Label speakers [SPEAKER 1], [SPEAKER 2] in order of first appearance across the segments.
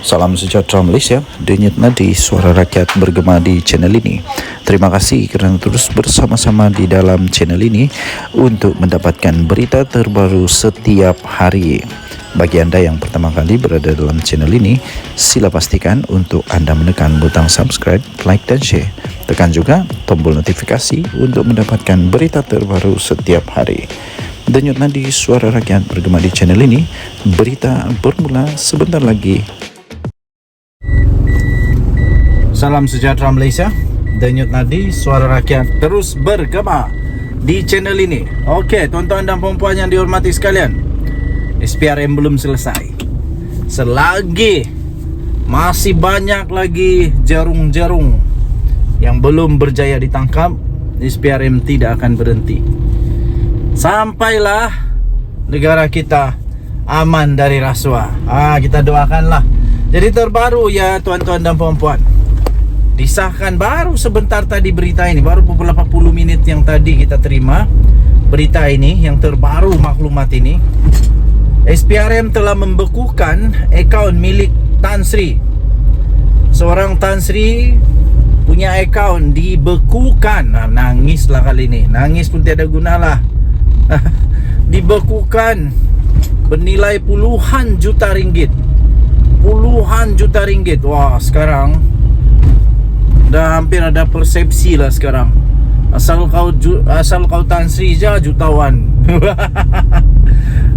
[SPEAKER 1] Salam sejahtera Malaysia, denyut nadi suara rakyat bergema di channel ini. Terima kasih kerana terus bersama-sama di dalam channel ini untuk mendapatkan berita terbaru setiap hari. Bagi anda yang pertama kali berada dalam channel ini, sila pastikan untuk anda menekan butang subscribe, like dan share. Tekan juga tombol notifikasi untuk mendapatkan berita terbaru setiap hari. Denyut nadi suara rakyat bergema di channel ini, berita bermula sebentar lagi. Salam sejahtera Malaysia, denyut nadi suara rakyat terus bergema di channel ini. Okey, tuan-tuan dan puan-puan yang dihormati sekalian, SPRM belum selesai. Selagi masih banyak lagi jarung-jarung yang belum berjaya ditangkap, SPRM tidak akan berhenti sampailah negara kita aman dari rasuah. Kita doakanlah. Jadi terbaru ya tuan-tuan dan puan-puan, disahkan baru sebentar tadi berita ini, baru beberapa puluh menit yang tadi kita terima berita ini, yang terbaru maklumat ini. SPRM telah membekukan akaun milik Tan Sri. Seorang Tan Sri punya akaun dibekukan. Nangislah kali ini, nangis pun tiada gunalah. Dibekukan bernilai puluhan juta ringgit. Puluhan juta ringgit. Wah, sekarang dah hampir ada persepsi lah sekarang. Asal kau Tan Sri je jutawan.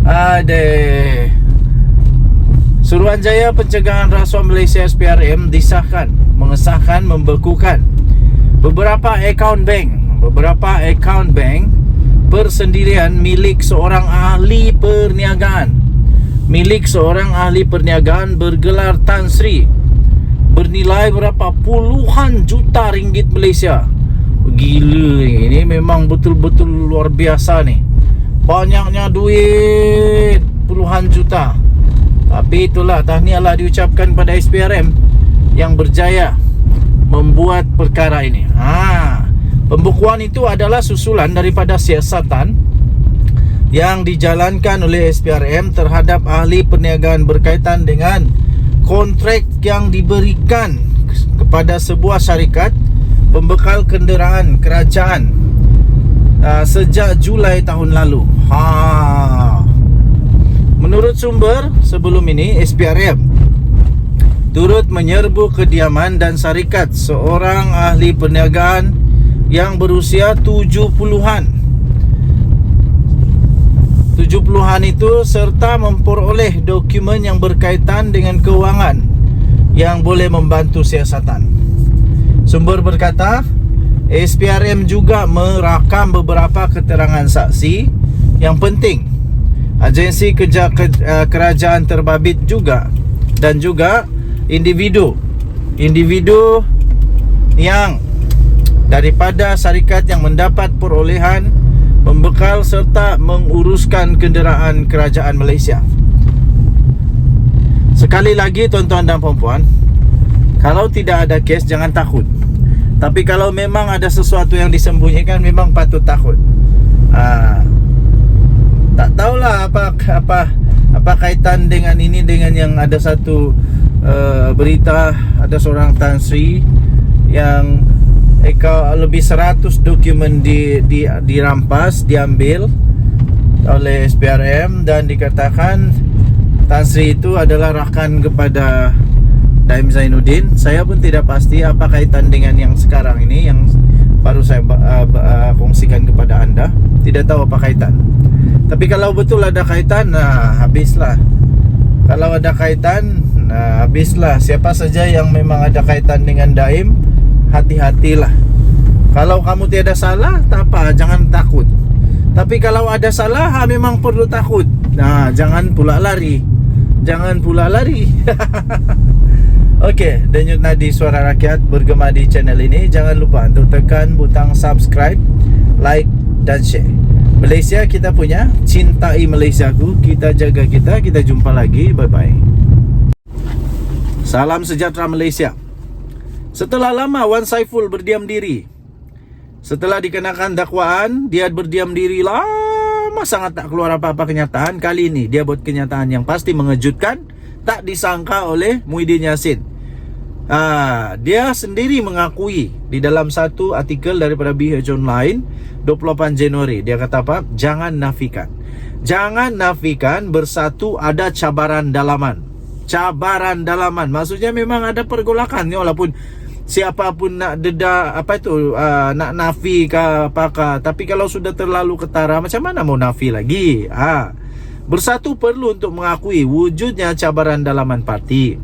[SPEAKER 1] Adeh. Suruhanjaya Pencegahan Rasuah Malaysia SPRM disahkan, mengesahkan, membekukan beberapa akaun bank persendirian milik seorang ahli perniagaan. Bergelar Tan Sri, bernilai berapa puluhan juta ringgit Malaysia. Gila, ini memang betul-betul luar biasa nih. Banyaknya duit, puluhan juta. Tapi itulah, tahniahlah diucapkan pada SPRM yang berjaya membuat perkara ini. Pembekuan itu adalah susulan daripada siasatan yang dijalankan oleh SPRM terhadap ahli perniagaan berkaitan dengan kontrak yang diberikan kepada sebuah syarikat pembekal kenderaan kerajaan sejak Julai tahun lalu. Menurut sumber sebelum ini, SPRM turut menyerbu kediaman dan syarikat seorang ahli perniagaan yang berusia 70-an itu, serta memperoleh dokumen yang berkaitan dengan keuangan yang boleh membantu siasatan. Sumber berkata, SPRM juga merakam beberapa keterangan saksi yang penting, agensi kerajaan terbabit juga, dan juga individu yang daripada syarikat yang mendapat perolehan membekal serta menguruskan kenderaan kerajaan Malaysia. Sekali lagi tuan-tuan dan puan-puan, kalau tidak ada kes jangan takut. Tapi kalau memang ada sesuatu yang disembunyikan, memang patut takut. Tak tahulah apa kaitan dengan ini, dengan yang ada satu berita ada seorang Tan Sri yang lebih 100 dokumen dirampas, diambil oleh SPRM, dan dikatakan Tan Sri itu adalah rakan kepada Daim Zainuddin. Saya pun tidak pasti apa kaitan dengan yang sekarang ini, yang baru saya kongsikan kepada anda. Tidak tahu apa kaitan. Tapi kalau betul ada kaitan, habislah. Kalau ada kaitan, habislah. Siapa saja yang memang ada kaitan dengan Daim, hati-hatilah. Kalau kamu tiada salah, tak apa, jangan takut. Tapi kalau ada salah, memang perlu takut. Jangan pula lari. Okey, denyut nadi suara rakyat bergema di channel ini. Jangan lupa untuk tekan butang subscribe, like dan share. Malaysia kita punya, cintai Malaysiaku, kita jaga kita jumpa lagi, bye-bye. Salam sejahtera Malaysia. Setelah lama Wan Saiful berdiam diri. Setelah dikenakan dakwaan, dia berdiam diri lama sangat, tak keluar apa-apa kenyataan. Kali ini dia buat kenyataan yang pasti mengejutkan tak disangka oleh Muhyiddin Yassin. Dia sendiri mengakui di dalam satu artikel daripada BH Online 28 Januari. Dia kata apa? Jangan nafikan Bersatu ada cabaran dalaman. Cabaran dalaman maksudnya memang ada pergolakan ni, walaupun siapapun nak nak nafi ke apakah, tapi kalau sudah terlalu ketara, macam mana mau nafi lagi? Bersatu perlu untuk mengakui wujudnya cabaran dalaman parti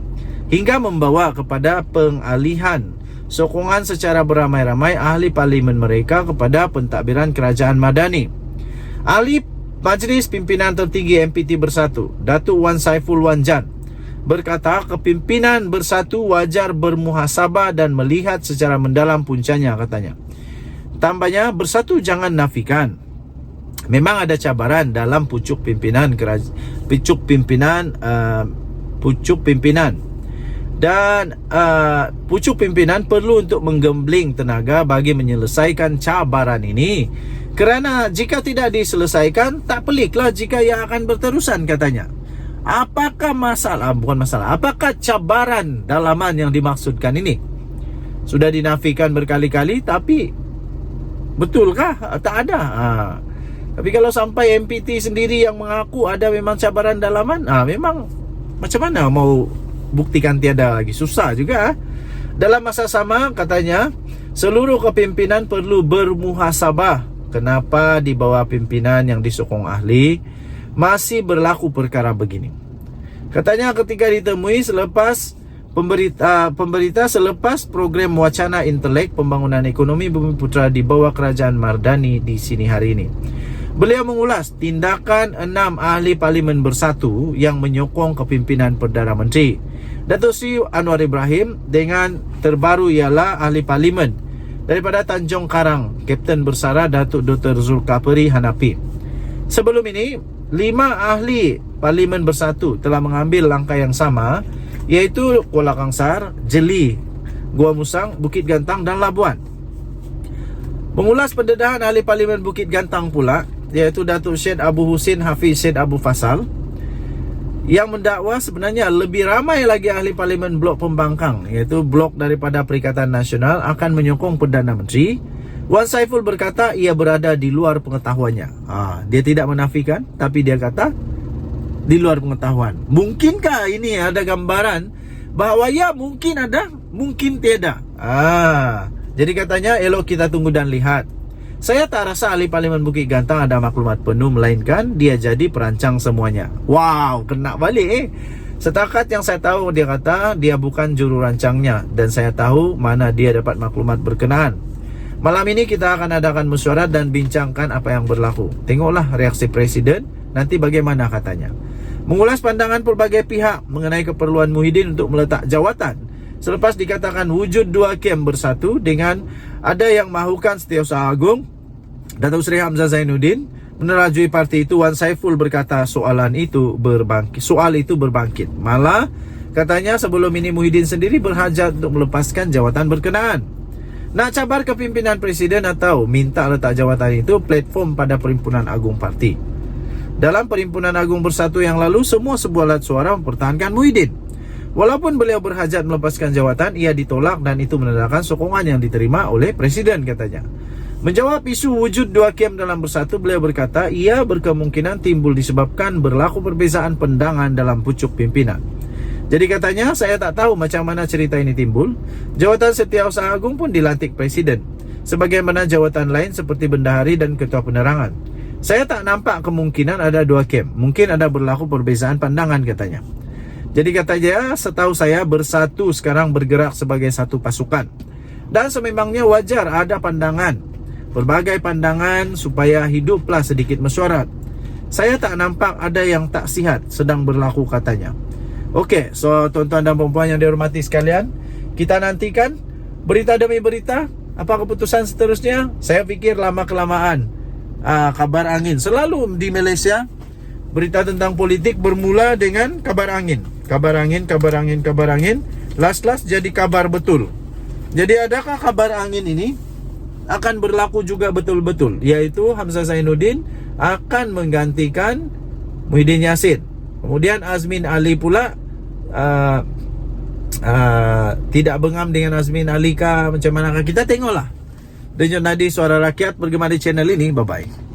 [SPEAKER 1] hingga membawa kepada pengalihan sokongan secara beramai-ramai ahli parlimen mereka kepada pentadbiran kerajaan madani. Ahli Majlis Pimpinan Tertinggi MPT Bersatu, Datuk Wan Saiful Wanjan, berkata kepimpinan Bersatu wajar bermuhasabah dan melihat secara mendalam puncanya, katanya. Tambahnya, Bersatu jangan nafikan memang ada cabaran dalam pucuk pimpinan dan pucuk pimpinan perlu untuk menggembling tenaga bagi menyelesaikan cabaran ini, kerana jika tidak diselesaikan, tak peliklah jika ia akan berterusan, katanya. Apakah apakah cabaran dalaman yang dimaksudkan ini? Sudah dinafikan berkali-kali, tapi betulkah? Tak ada. Tapi kalau sampai MPT sendiri yang mengaku ada memang cabaran dalaman, memang macam mana mau buktikan tiada lagi? Susah juga. Dalam masa sama, katanya, seluruh kepimpinan perlu bermuhasabah. Kenapa di bawah pimpinan yang disokong ahli masih berlaku perkara begini? Katanya ketika ditemui selepas pemberita selepas program wacana intelek pembangunan ekonomi Bumiputera di bawah kerajaan Mardani di sini hari ini, beliau mengulas tindakan 6 ahli parlimen Bersatu yang menyokong kepimpinan Perdana Menteri Datuk Seri Anwar Ibrahim, dengan terbaru ialah ahli parlimen daripada Tanjung Karang, Kapten Bersara Datuk Dr. Zulkafli Hanafi. Sebelum ini, 5 ahli parlimen Bersatu telah mengambil langkah yang sama, iaitu Kuala Kangsar, Jeli, Gua Musang, Bukit Gantang dan Labuan. Mengulas pendedahan ahli parlimen Bukit Gantang pula, iaitu Datuk Syed Abu Husin Hafiz Syed Abu Fasal, yang mendakwa sebenarnya lebih ramai lagi ahli parlimen blok pembangkang, iaitu blok daripada Perikatan Nasional, akan menyokong Perdana Menteri. Wan Saiful berkata ia berada di luar pengetahuannya. Dia tidak menafikan, tapi dia kata di luar pengetahuan. Mungkinkah ini ada gambaran bahawa ya mungkin ada, mungkin tiada? Jadi katanya elok kita tunggu dan lihat. Saya tak rasa ahli parlimen Bukit Gantang ada maklumat penuh, melainkan dia jadi perancang semuanya. Wow, kena balik Setakat yang saya tahu, dia kata dia bukan juru rancangnya, dan saya tahu mana dia dapat maklumat berkenaan. Malam ini kita akan adakan mesyuarat dan bincangkan apa yang berlaku. Tengoklah reaksi Presiden, nanti bagaimana, katanya. Mengulas pandangan pelbagai pihak mengenai keperluan Muhyiddin untuk meletak jawatan selepas dikatakan wujud 2 kem Bersatu dengan ada yang mahukan Setiausaha Agung Datuk Seri Hamzah Zainuddin menerajui parti itu. Wan Saiful berkata soal itu berbangkit. Malah katanya sebelum ini Muhyiddin sendiri berhajat untuk melepaskan jawatan berkenaan. Nak cabar kepimpinan Presiden atau minta letak jawatan itu platform pada Perhimpunan Agung Parti. Dalam Perhimpunan Agung Bersatu yang lalu, semua sebuah alat suara mempertahankan Muhyiddin. Walaupun beliau berhajat melepaskan jawatan, ia ditolak dan itu menandakan sokongan yang diterima oleh Presiden, katanya. Menjawab isu wujud 2 kem dalam Bersatu, beliau berkata ia berkemungkinan timbul disebabkan berlaku perbezaan pandangan dalam pucuk pimpinan. Jadi katanya, saya tak tahu macam mana cerita ini timbul. Jawatan Setiausaha Agung pun dilantik Presiden, sebagaimana jawatan lain seperti Bendahari dan Ketua Penerangan. Saya tak nampak kemungkinan ada 2 kem. Mungkin ada berlaku perbezaan pandangan, katanya. Jadi katanya, setahu saya Bersatu sekarang bergerak sebagai satu pasukan, dan sememangnya wajar ada pandangan, berbagai pandangan, supaya hiduplah sedikit mesyuarat. Saya tak nampak ada yang tak sihat sedang berlaku, katanya. Okey, so tuan-tuan dan puan-puan yang dihormati sekalian, kita nantikan berita demi berita. Apa keputusan seterusnya? Saya fikir lama-kelamaan kabar angin selalu di Malaysia. Berita tentang politik bermula dengan kabar angin. Kabar angin. Last jadi kabar betul. Jadi adakah kabar angin ini akan berlaku juga betul-betul, iaitu Hamzah Zainuddin akan menggantikan Muhyiddin Yassin. Kemudian Azmin Ali pula uh, tidak bengam dengan Azmin Ali kah, macam manakah, kita tengoklah. Denyut Nadi Suara Rakyat bergema di channel ini. Bye bye.